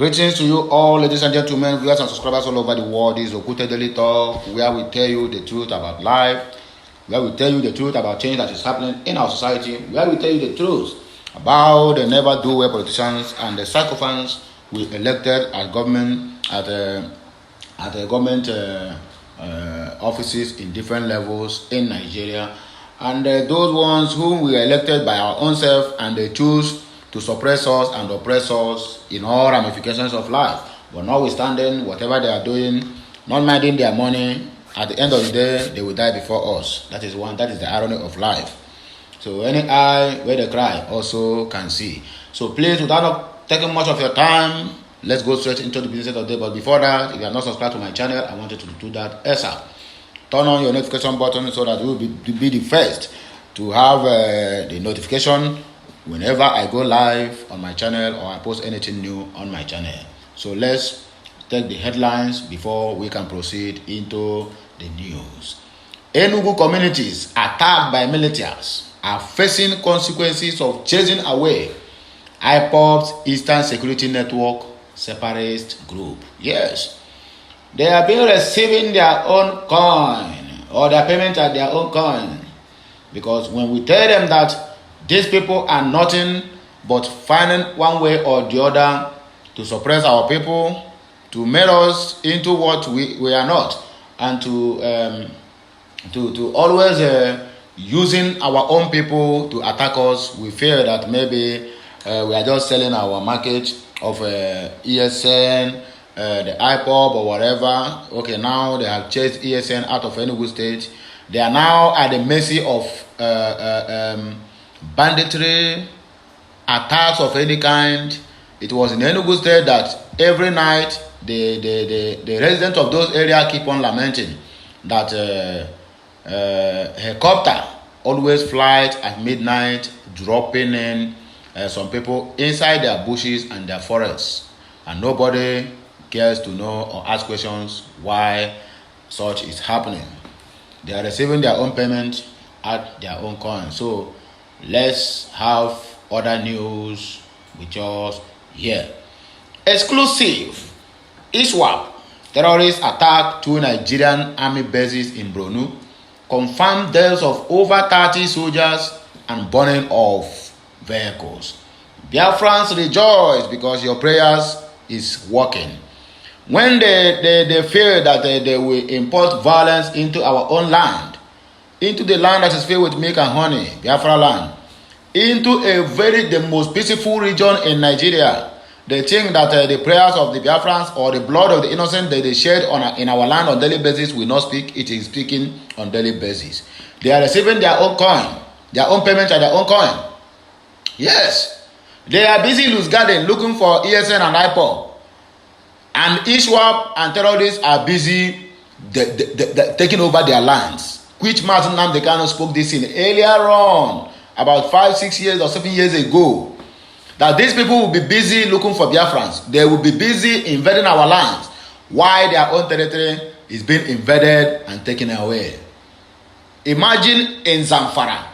Greetings to you all, ladies and gentlemen, viewers and subscribers all over the world. This is Okute Daily Talk, where we tell you the truth about life, where we tell you the truth about change that is happening in our society, where we tell you the truth about the never-do-well politicians and the sycophants we elected as government at the government offices in different levels in Nigeria, and those ones whom we elected by our own self, and they choose to suppress us and oppress us in all ramifications of life. But notwithstanding whatever they are doing, not minding their money, at the end of the day, they will die before us. That is the irony of life. So any eye where they cry also can see. So please, without not taking much of your time, let's go straight into the business of the day. But before that, if you are not subscribed to my channel, I want you to do that ASAP. Turn on your notification button so that you will be the first to have the notification whenever I go live on my channel or I post anything new on my channel. So let's take the headlines before we can proceed into the news. Enugu communities attacked by militias are facing consequences of chasing away IPOB's Eastern Security Network separatist group. Yes, they have been receiving their own coin, or their payment at their own coin, because when we tell them that these people are nothing but finding one way or the other to suppress our people, to make us into what we are not, and to always using our own people to attack us. We fear that maybe we are just selling our market of ESN, the IPOB or whatever. Okay, now they have chased ESN out of Enugu State. They are now at the mercy of banditry, attacks of any kind. It was in Enugu State that every night the residents of those areas keep on lamenting that helicopter always flies at midnight, dropping in some people inside their bushes and their forests, and nobody cares to know or ask questions why such is happening. They are receiving their own payment at their own coin. So let's have other news with us here. Exclusive. ISWAP terrorists attack 2 Nigerian army bases in Borno. Confirmed deaths of over 30 soldiers and burning of vehicles. Biafrans rejoice because your prayers is working. When they fear that they will import violence into our own land, into the land that is filled with milk and honey, Biafra land, into the most peaceful region in Nigeria, they think that the prayers of the Biafrans or the blood of the innocent that they shed in our land on daily basis will not speak. It is speaking on daily basis. They are receiving their own coin, their own payment and their own coin. Yes, they are busy loose garden looking for ESN and IPOB. And ISWAP and terrorists are busy taking over their lands. Which Martin Namdekano spoke this in earlier on, about 5, 6 years or 7 years ago, that these people will be busy looking for Biafrans. They will be busy invading our lands, while their own territory is being invaded and taken away. Imagine in Zamfara,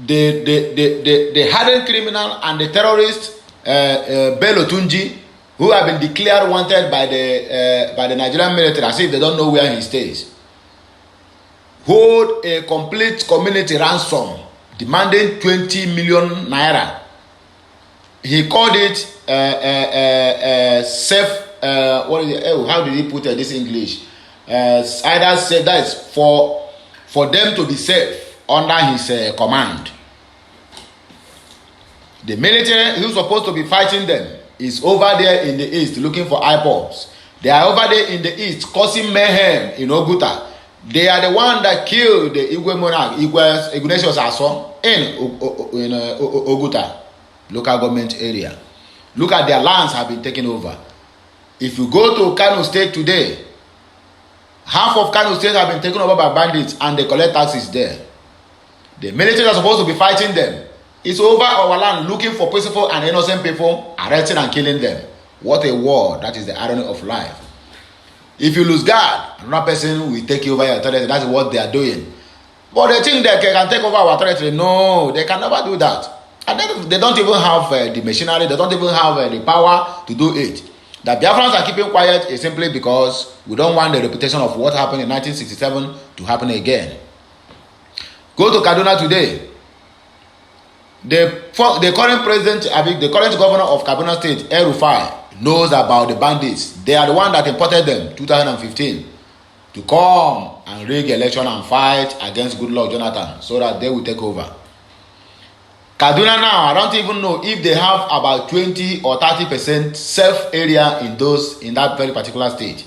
the hardened criminal and the terrorist Bello Tunji, who have been declared wanted by the Nigerian military as if they don't know where he stays, hold a complete community ransom demanding 20 million naira. He called it safe. What is it? How did he put this English? Either said that is for them to be safe under his command. The military who's supposed to be fighting them is over there in the east looking for IPOBs. They are over there in the east causing mayhem in Oguta. They are the one that killed the Igwe monarch, Ignatius Aso, in Oguta local government area. Look at their lands have been taken over. If you go to Kano State today, half of Kano State have been taken over by bandits and they collect taxes there. The military are supposed to be fighting them. It's over our land looking for peaceful and innocent people, arresting and killing them. What a war. That is the irony of life. If you lose guard, another person will take over your territory. That's what they are doing. But they think they can take over our territory. No, they can never do that. And then they don't even have the machinery, they don't even have the power to do it. The Biafrans are keeping quiet is simply because we don't want the reputation of what happened in 1967 to happen again. Go to Kaduna today. The current president, the current governor of Kaduna State, El Rufai, knows about the bandits. They are the one that imported them 2015 to come and rig election and fight against Goodluck Jonathan so that they will take over. Kaduna now, I don't even know if they have about 20 or 30% safe area in that very particular state.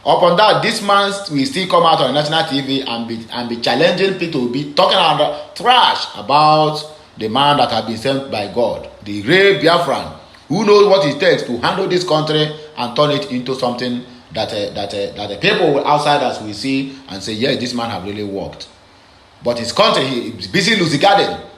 Upon that, this man will still come out on national TV and be challenging people, be talking about trash about the man that has been sent by God, the real Biafran, who knows what it takes to handle this country and turn it into something that the people outsiders will see and say, yes, this man has really worked. But his country, he's busy losing garden.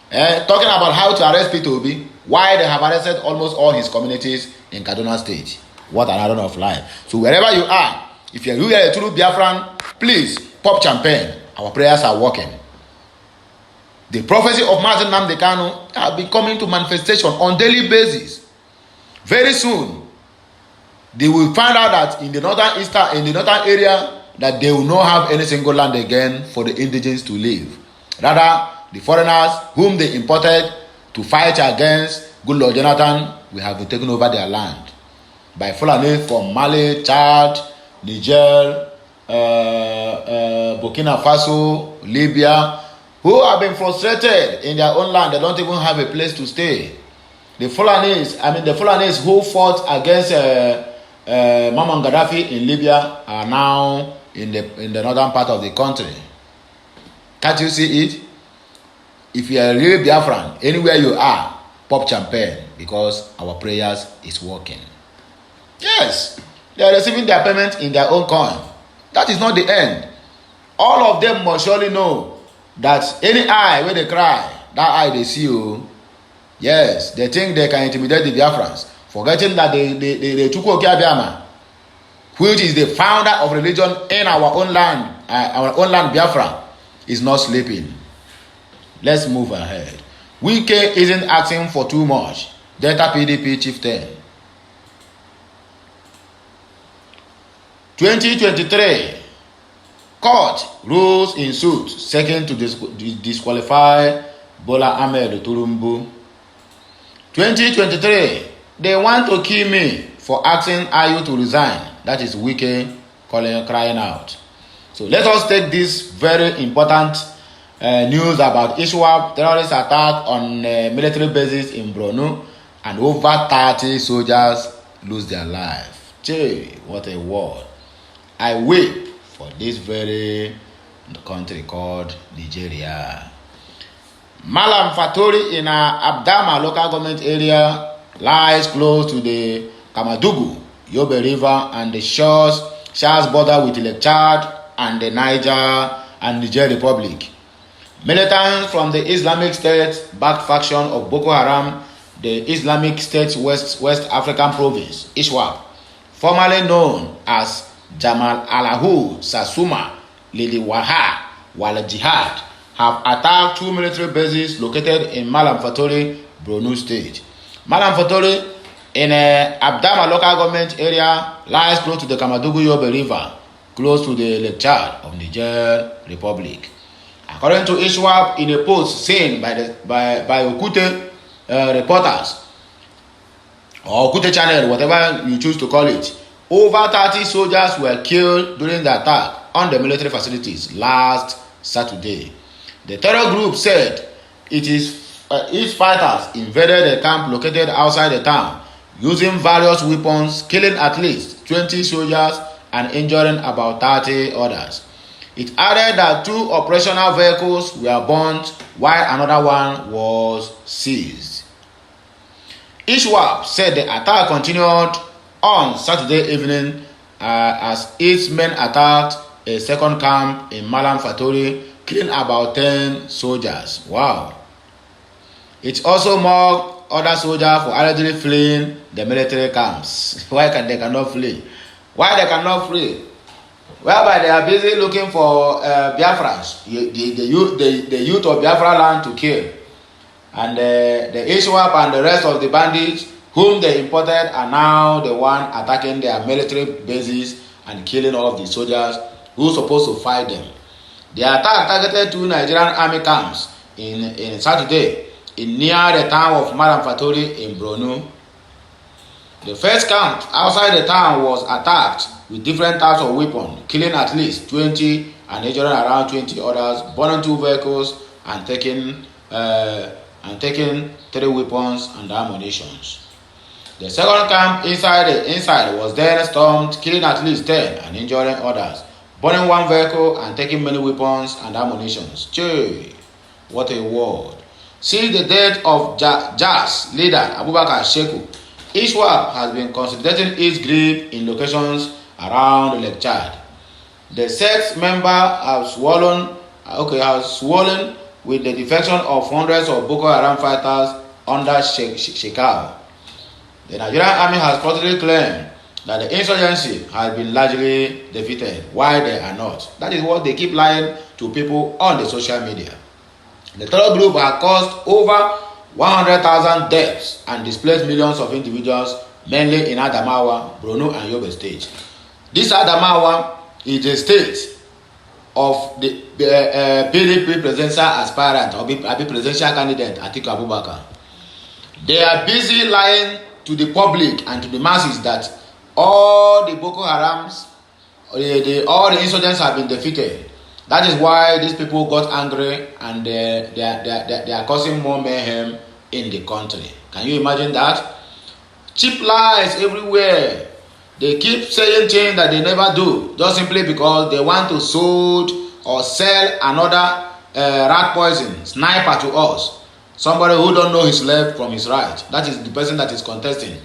Talking about how to arrest P2B, why they have arrested almost all his communities in Kaduna State. What an honor of life. So wherever you are, if you're really a true Biafran, please pop champagne. Our prayers are working. The prophecy of Mazi Nnamdi Kanu have been coming to manifestation on daily basis. Very soon, they will find out that in the northern area, that they will not have any single land again for the indigenes to live. Rather, the foreigners whom they imported to fight against Goodluck Jonathan will have been taken over their land by Fulani from Mali, Chad, Niger, Burkina Faso, Libya, who have been frustrated in their own land. They don't even have a place to stay. The Fulanis who fought against Muammar Gaddafi in Libya are now in the northern part of the country. Can't you see it? If you are a real Biafran, anywhere you are, pop champagne because our prayers is working. Yes, they are receiving their payment in their own coin. That is not the end. All of them must surely know that any eye where they cry, that eye they see you. Yes, they think they can intimidate the Biafrans, forgetting that they took Okiabiama, which is the founder of religion in our own land Biafra, is not sleeping. Let's move ahead. Wike isn't asking for too much. Delta PDP chieftain. 2023. Court rules in suit seeking to disqualify Bola Ahmed Tinubu. 2023. They want to kill me for asking Ayu to resign. That is Wike crying out. So let us take this very important news about IPOB terrorist attack on military bases in Borno, and over 30 soldiers lose their life. Gee, what a war. I weep for this very country called Nigeria. Malam Fatori in Abdama local government area lies close to the Kamadugu, Yobe River, and the shares border with Lake Chad and the Niger and Niger Republic. Militants from the Islamic State-backed faction of Boko Haram, the Islamic State West African Province, ISWAP, formerly known as Jamal Alahu Sasuma Lili Waha Wala Jihad, have attacked two military bases located in Malam Fatori, Borno State. Malam Fatori in Abdama local government area lies close to the Kamadugu Yobe River, close to the Lake Chad of Niger Republic. According to ISWAP, in a post seen by Okute reporters, or Okute channel, whatever you choose to call it, over 30 soldiers were killed during the attack on the military facilities last Saturday. The terror group said its fighters invaded a camp located outside the town, using various weapons, killing at least 20 soldiers and injuring about 30 others. It added that 2 operational vehicles were burnt while another one was seized. ISWAP said the attack continued on Saturday evening as its men attacked a second camp in Malam Fatori, killing about 10 soldiers. Wow. It also mocked other soldiers for allegedly fleeing the military camps. Why they cannot flee? Why they cannot flee? Whereby they are busy looking for Biafrans, the youth of Biafra land to kill. And the IPOB and the rest of the bandits whom they imported are now the one attacking their military bases and killing all of the soldiers who are supposed to fight them. The attack targeted two Nigerian army camps in Saturday near the town of Madam Fatori in Borno. The first camp outside the town was attacked with different types of weapons, killing at least 20 and injuring around 20 others, burning 2 vehicles and taking 3 weapons and ammunition. The second camp inside was then stormed, killing at least 10 and injuring others, burning 1 vehicle and taking many weapons and ammunition. Chey, what a world. Since the death of JAS leader Abubakar Sheku, IPOB has been consolidating its grip in locations around Lake Chad. The sect member have swollen with the defection of hundreds of Boko Haram fighters under Shekau. The Nigerian army has reportedly claimed that the insurgency has been largely defeated, while they are not. That is what they keep lying to people on the social media. The terror group has caused over 100,000 deaths and displaced millions of individuals, mainly in Adamawa, Borno, and Yobe State. This Adamawa is the state of the PDP presidential aspirant or presidential candidate Atiku Abubakar. They are busy lying to the public and to the masses that all the Boko Harams, all the insurgents have been defeated. That is why these people got angry and they are causing more mayhem in the country. Can you imagine that? Cheap lies everywhere. They keep saying things that they never do, just simply because they want to sold or sell another rat poison, sniper to us. Somebody who don't know his left from his right. That is the person that is contesting.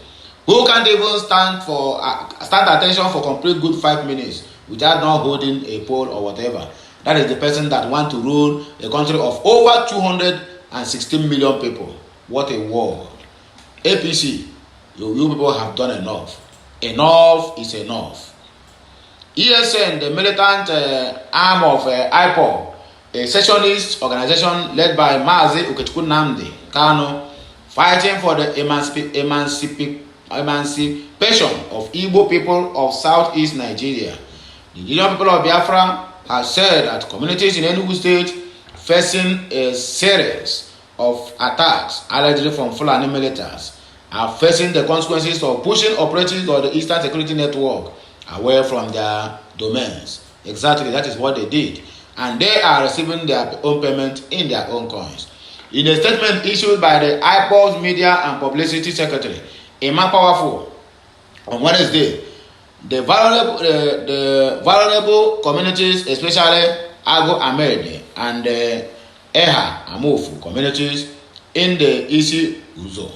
Who can't even stand attention for complete good 5 minutes without not holding a poll or whatever. That is the person that want to rule a country of over 216 million people. What a world. APC, you people have done enough. Enough is enough. ESN, the militant arm of IPOB, a secessionist organization led by Mazi Ukechukwu Nnamdi Kanu, fighting for the emancipation of Igbo people of southeast Nigeria. The indigenous people of Biafra have said that communities in Enugu State facing a series of attacks allegedly from Fulani militants are facing the consequences of pushing operatives of the Eastern Security Network away from their domains. Exactly, that is what they did. And they are receiving their own payment in their own coins. In a statement issued by the IPOB's Media and Publicity Secretary, Emma Powerful, on Wednesday, the vulnerable communities, especially Ago Ahmed and Eha Amofu communities in the Isi Uzo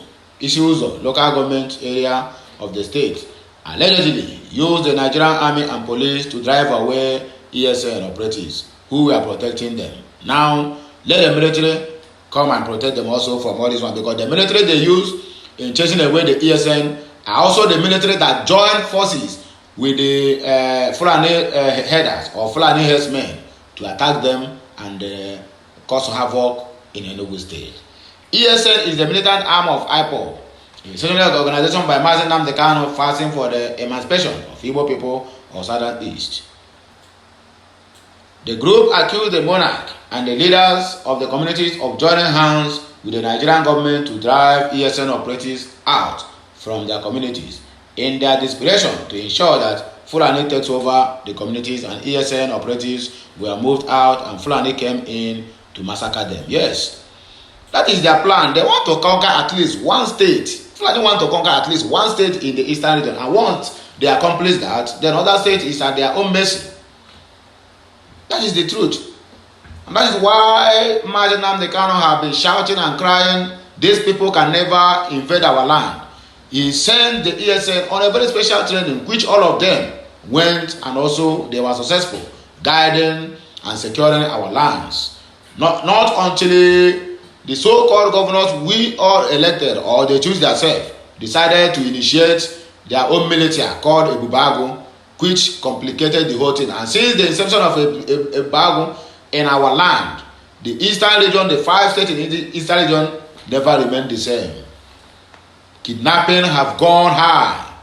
local government area of the state, allegedly used the Nigerian army and police to drive away ESN operatives who were protecting them. Now, let the military come and protect them also from all this one, because the military they use in chasing away the ESN are also the military that joined forces with the Fulani headers or Fulani herdsmen to attack them and cause havoc in Enugu State. ESN is the militant arm of IPOB, a sectional organization by Mazi Nnamdi Kanu fighting for the emancipation of Igbo people of Southern East. The group accused the monarch and the leaders of the communities of joining hands with the Nigerian government to drive ESN operatives out from their communities in their desperation to ensure that Fulani takes over the communities and ESN operatives were moved out and Fulani came in to massacre them. Yes, that is their plan. They want to conquer at least one state. Fulani want to conquer at least one state in the eastern region, and once they accomplish that, then other state is at their own mercy. That is the truth. And that is why Mazi Nnamdi Kanu have been shouting and crying, these people can never invade our land. He sent the ESN on a very special training, which all of them went, and also they were successful, guiding and securing our lands. Not until the so-called governors we all elected, or they choose themselves, decided to initiate their own military called Ebubago, which complicated the whole thing. And since the inception of Ebubago in our land, the eastern region, the 5 states in the eastern region never remain the same. Kidnapping have gone high.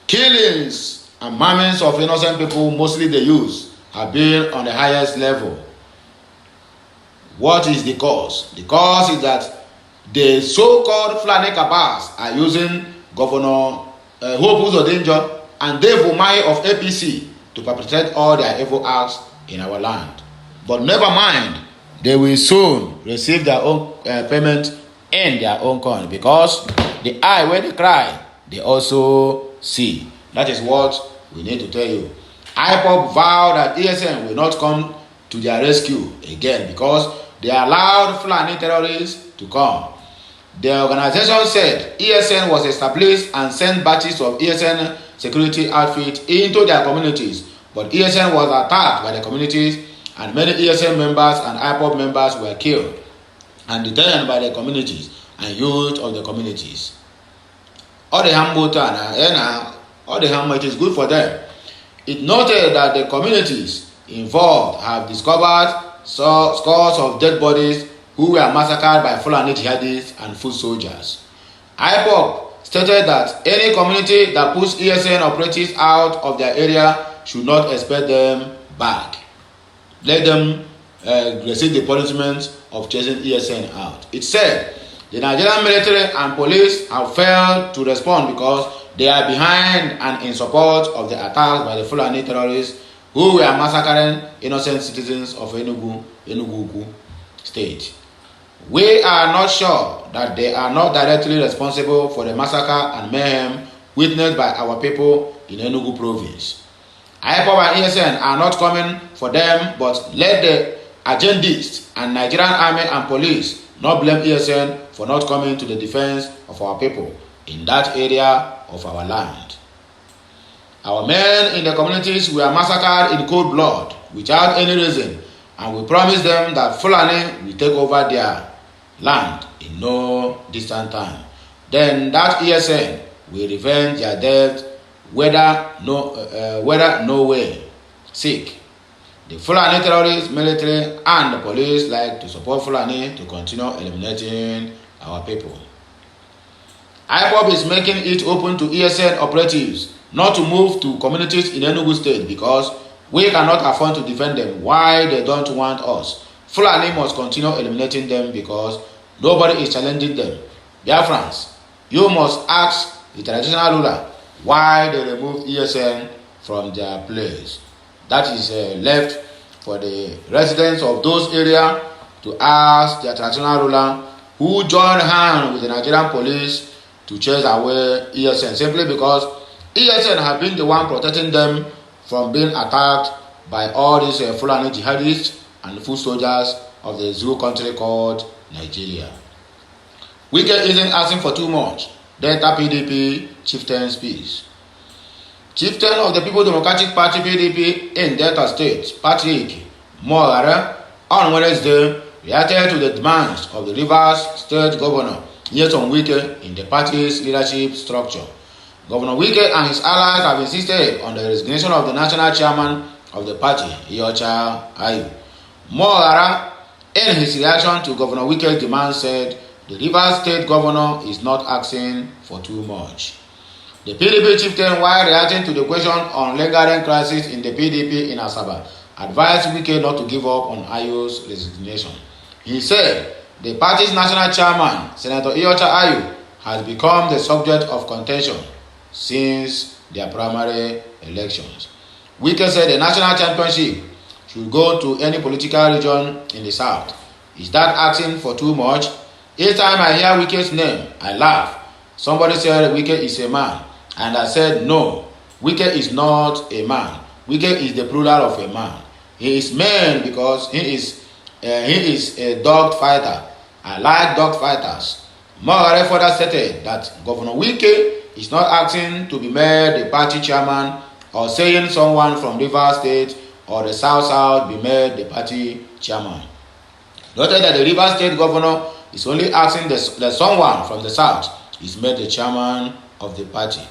Killings and maimings of innocent people, mostly the youth, have been on the highest level. What is the cause? The cause is that the so-called Fulani Kabas are using Governor Hope Uzodinjo and Dave Umahi of APC to perpetrate all their evil acts in our land. But never mind, they will soon receive their own payment in their own coin, because the eye where they cry, they also see. That is what we need to tell you. IPOB vow that ESN will not come to their rescue again because they allowed Fulani terrorists to come. The organization said ESN was established and sent batches of ESN security outfit into their communities, but ESN was attacked by the communities and many ESN members and IPOB members were killed and detained by the communities and youth of the communities. All the it is good for them. It noted that the communities involved have discovered scores of dead bodies who were massacred by Fulani jihadists and foot soldiers. IPOB stated that any community that puts ESN operatives out of their area should not expect them back. Let them receive the punishment of chasing ESN out. It said the Nigerian military and police have failed to respond because they are behind and in support of the attacks by the Fulani terrorists who were massacring innocent citizens of Enugu state. We are not sure that they are not directly responsible for the massacre and mayhem witnessed by our people in Enugu province. IPOB and ESN are not coming for them, but let the agendists and Nigerian army and police not blame ESN for not coming to the defense of our people in that area of our land. Our men in the communities were massacred in cold blood without any reason, and we promise them that Fulani will take over their land in no distant time. Then that ESN will revenge their death whether no way sick. The Fulani terrorists, military, and the police like to support Fulani to continue eliminating our people. IPOB is making it open to ESN operatives not to move to communities in Enugu state because we cannot afford to defend them. Why they don't want us? Fulani must continue eliminating them because nobody is challenging them. Biafrans, you must ask the traditional ruler why they removed ESN from their place. That is left for the residents of those areas to ask their traditional ruler who joined hands with the Nigerian police to chase away ESN simply because ESN have been the one protecting them from being attacked by all these Fulani jihadists and foot soldiers of the zoo country called Nigeria. Wike isn't asking for too much. Delta PDP chieftain speaks. Chieftain of the People Democratic Party PDP in Delta State, Patrick Moara, on Wednesday reacted to the demands of the Rivers State Governor Nyesom Wike in the party's leadership structure. Governor Wike and his allies have insisted on the resignation of the national chairman of the party, Iyorchia Ayu. Moara, in his reaction to Governor Wike's demand, said the Rivers State Governor is not asking for too much. The PDP chieftain, while reacting to the question on lingering crisis in the PDP in Asaba, advised Wike not to give up on Ayu's resignation. He said the party's national chairman, Senator Iyorchia Ayu, has become the subject of contention since their primary elections. Wike said the national championship should go to any political region in the south. Is that asking for too much? Each time I hear Wike's name, I laugh. Somebody said Wike is a man, and I said no, Wike is not a man. Wike is the plural of a man. He is man because he is a dog fighter. I like dog fighters. Mogare further stated that Governor Wike is not asking to be made the party chairman or saying someone from Rivers State or the South be made the party chairman. Noted that the Rivers State Governor is only asking that someone from the South is made the chairman of the party.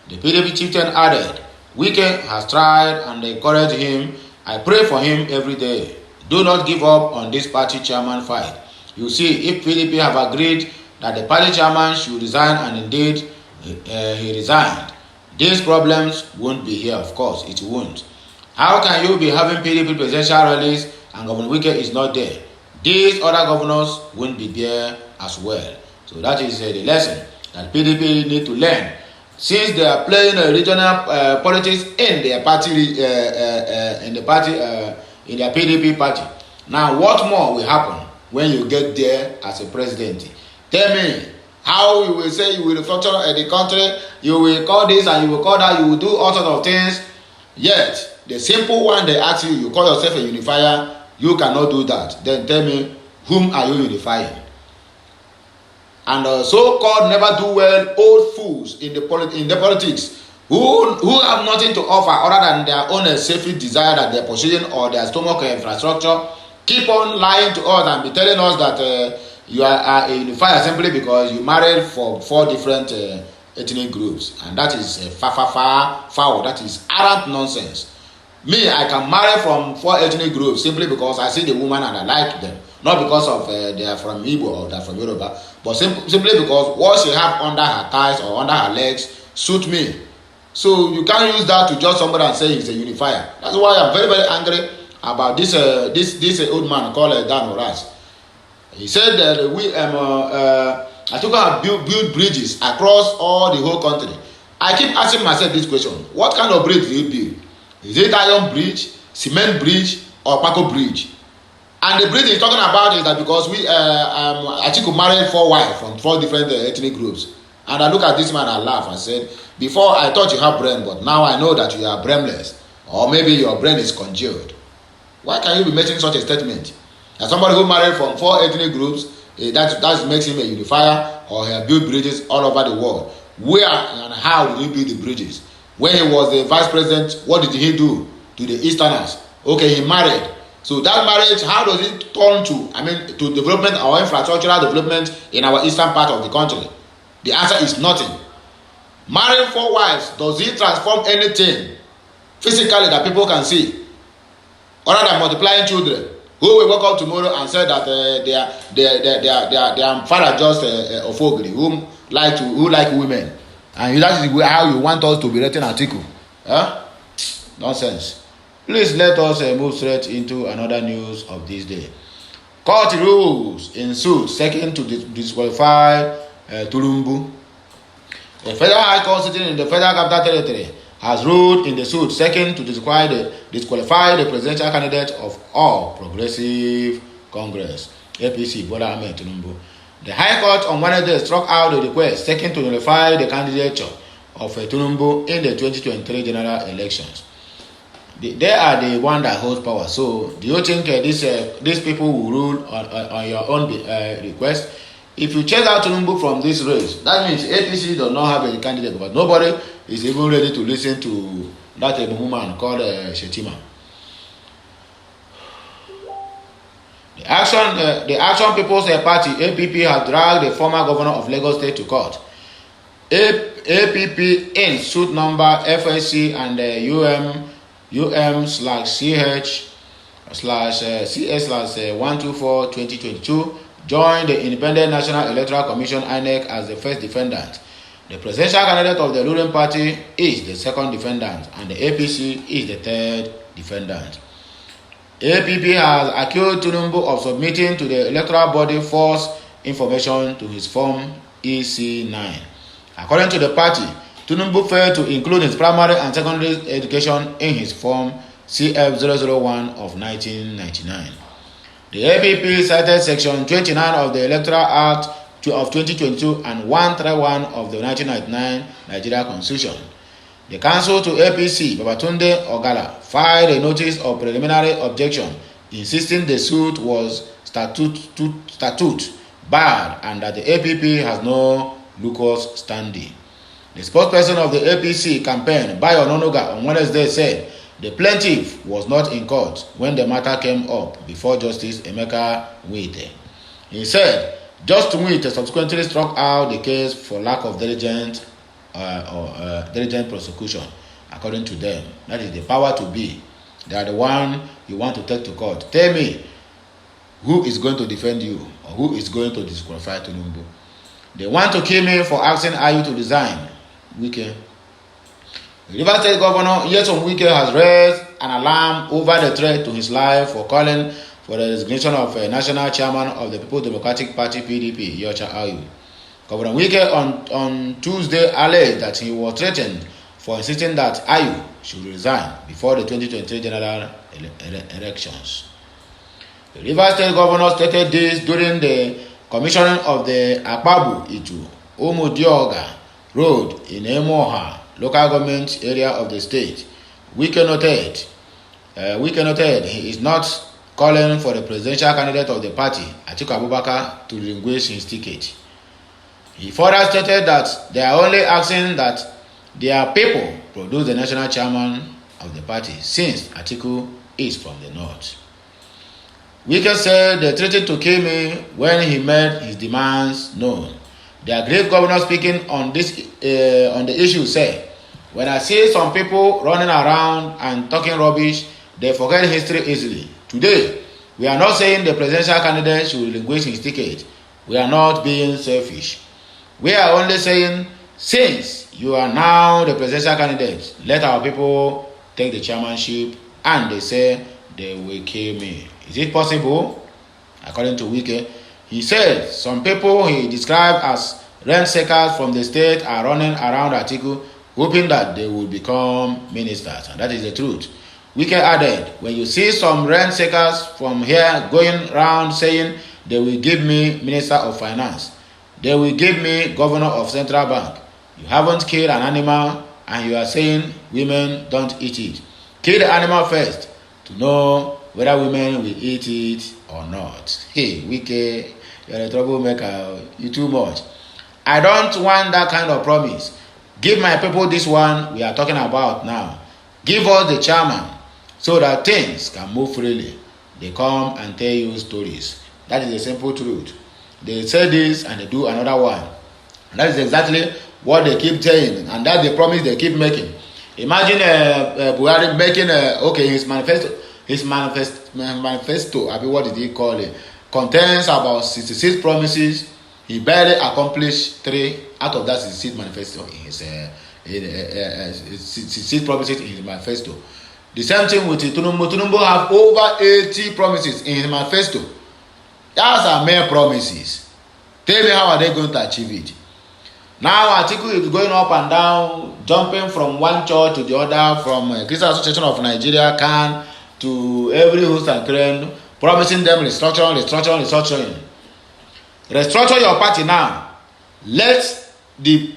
The PDP chieftain added, Wike has tried and encouraged him. I pray for him every day. Do not give up on this party chairman fight. You see, if PDP have agreed that the party chairman should resign, and indeed he resigned, these problems won't be here. Of course, it won't. How can you be having PDP presidential rallies and Governor Wike is not there? These other governors won't be there as well. So that is the lesson that PDP need to learn, since they are playing regional politics in their party, in their PDP party. Now, what more will happen when you get there as a president? Tell me how you will say you will restructure the country, you will call this and you will call that, you will do all sorts of things. Yet, the simple one they ask you, you call yourself a unifier, you cannot do that. Then tell me, whom are you unifying? And so-called never do well old fools in the politics who have nothing to offer other than their own selfish desire that they're pursuing, or their stomach infrastructure, keep on lying to us and be telling us that you are a unifier simply because you married for 4 different ethnic groups, and that is foul. That is arrant nonsense. Me, I can marry from 4 ethnic groups simply because I see the woman and I like them, not because of they are from Igbo or they are from Yoruba, but simply because what she have under her thighs or under her legs suit me. So you can't use that to judge somebody and say he's a unifier. That's why I'm very, very angry about this old man called Dan Horace. He said that Atiku build bridges across all the whole country. I keep asking myself this question: what kind of bridge do you build? Is it iron bridge, cement bridge, or Paco bridge? And the bridge he's talking about is that because Atiku married 4 wives from 4 different ethnic groups. And I look at this man and laugh and said, before I thought you have brain, but now I know that you are brainless. Or maybe your brain is congealed. Why can you be making such a statement? As somebody who married from 4 ethnic groups, that makes him a unifier, or he has built bridges all over the world. Where and how did he build the bridges? When he was the vice president, what did he do to the Easterners? Okay, he married. So that marriage, how does it turn to development or infrastructural development in our eastern part of the country? The answer is nothing. Marrying 4 wives, does it transform anything physically that people can see? Other than multiplying children, who will wake up tomorrow and say that they are father just Ofogri, who like women, and that is how you want us to be writing article? Huh? Nonsense. Please let us move straight into another news of this day. Court rules in suit seeking to disqualify Tulumbu. The Federal High Court sitting in the Federal Capital Territory has ruled in the suit seeking to disqualify the presidential candidate of All Progressive Congress, APC, Bola Ahmed Tinubu. The High Court on Wednesday struck out the request seeking to nullify the candidature of Tinubu in the 2023 general elections. They are the one that holds power. So, do you think these people will rule on your own request? If you chase out Tinubu from this race, that means APC does not have a candidate, but nobody is even ready to listen to that woman called Shetima. The Action People's Party, APP, has dragged the former governor of Lagos State to court. APP in suit number FSC and UM/CS/124/2022 joined the Independent National Electoral Commission (INEC) as the first defendant. The presidential candidate of the ruling party is the second defendant, and the APC is the third defendant. APP has accused Tinubu of submitting to the electoral body false information to his form EC9. According to the party, Tinubu failed to include his primary and secondary education in his form CF001 of 1999. The APP cited Section 29 of the Electoral Act of 2022 and 131 of the 1999 Nigeria Constitution. The counsel to APC, Babatunde Ogala, filed a notice of preliminary objection, insisting the suit was statute barred and that the APP has no locus standi. The spokesperson of the APC campaign, Bayo Ononuga, on Wednesday said the plaintiff was not in court when the matter came up before Justice Emeka Nwite. He said Justice Nwite subsequently struck out the case for lack of diligent prosecution, according to them. That is the power to be. They are the one you want to take to court. Tell me, who is going to defend you or who is going to disqualify Tinubu. They want to kill me for asking Ayu to resign. Wike. The Rivers State Governor Nyesom Wike has raised an alarm over the threat to his life for calling for the resignation of a national chairman of the People's Democratic Party (PDP), Yocha Ayu. Governor Wike on Tuesday alleged that he was threatened for insisting that Ayu should resign before the 2023 general elections. The Rivers State Governor stated this during the commissioning of the Akpabu Itu Umudioga Road in Emoha local government area of the state. Wike noted he is not calling for the presidential candidate of the party, Atiku Abubakar, to relinquish his ticket. He further stated that they are only asking that their people produce the national chairman of the party since Atiku is from the north. Wike said they threatened to kill me when he made his demands known. The aggrieved governor speaking on the issue said, "When I see some people running around and talking rubbish, they forget history easily. Today, we are not saying the presidential candidate should relinquish his ticket. We are not being selfish. We are only saying, since you are now the presidential candidate, let our people take the chairmanship," and they say they will kill me. Is it possible? According to Wike, he said some people he described as rent-seekers from the state are running around Atiku, hoping that they will become ministers, and that is the truth. Wike added, when you see some rent-seekers from here going around saying they will give me Minister of Finance, they will give me Governor of Central Bank, you haven't killed an animal and you are saying women don't eat it. Kill the animal first to know whether women will eat it or not. Hey, Wike, you're a troublemaker. You too much. I don't want that kind of promise. Give my people this one we are talking about now. Give us the chairman so that things can move freely. They come and tell you stories. That is the simple truth. They say this and they do another one. And that is exactly what they keep saying, and that's the promise they keep making. Imagine Buhari making his manifesto, I mean, what did he call it? Contains about 66 promises. He barely accomplished 3 out of that 66 manifesto in his 66 promises in his manifesto. The same thing with Tinubu. Tinubu have over 80 promises in his manifesto. Those are mere promises. Tell me, how are they going to achieve it? Now Atiku is going up and down, jumping from one church to the other, from Christian Association of Nigeria, CAN, to every host and crane, promising them restructuring. Restructure your party now. Let the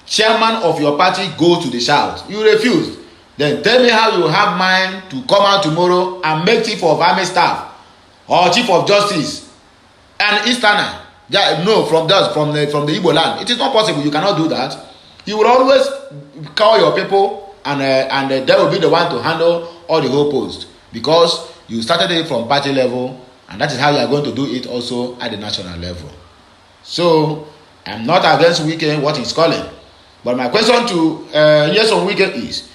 chairman of your party go to the shout. You refuse. Then tell me how you have mind to come out tomorrow and make chief of army staff or chief of justice an Easterner. No, from the Igbo land. It is not possible. You cannot do that. You will always call your people, and they will be the one to handle all the whole post, because you started it from party level, and that is how you are going to do it also at the national level. So I'm not against Wike, what he's calling, but my question to Nyesom Wike is,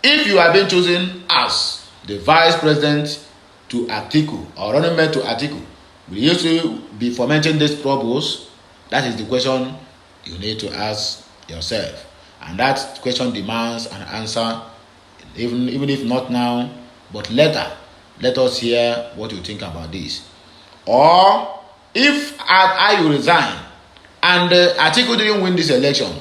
if you have been chosen as the vice president to Atiku or running mate to Atiku, will you still be fomenting these troubles? That is the question you need to ask yourself, and that question demands an answer, even if not now, but later. Let us hear what you think about this. Or if I will resign and Atiku didn't win this election,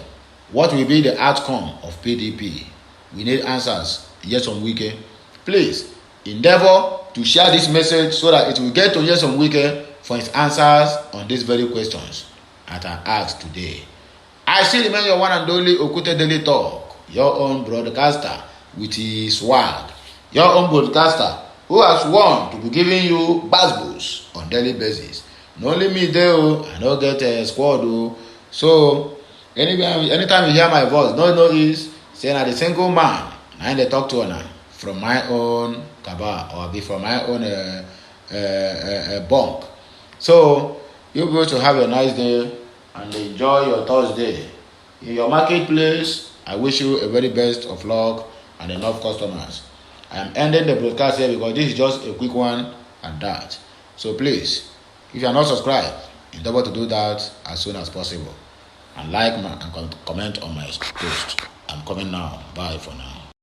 what will be the outcome of PDP? We need answers. Nyesom Wike, please endeavor to share this message so that it will get to Nyesom Wike for his answers on these very questions that I asked today. I still remain your one and only Okute Daily Talk, your own broadcaster with his swag, your own broadcaster who has sworn to be giving you buzz on daily basis. Not only me there, I don't get a squad. So anytime you hear my voice, no is saying I'm a single man, and I they talk to her from my own cabal or be from my own bunk. So you're going to have a nice day and enjoy your Thursday. In your marketplace, I wish you a very best of luck and enough customers. I am ending the broadcast here because this is just a quick one at that. So please, if you are not subscribed, endeavor to do that as soon as possible. And like and comment on my post. I'm coming now. Bye for now.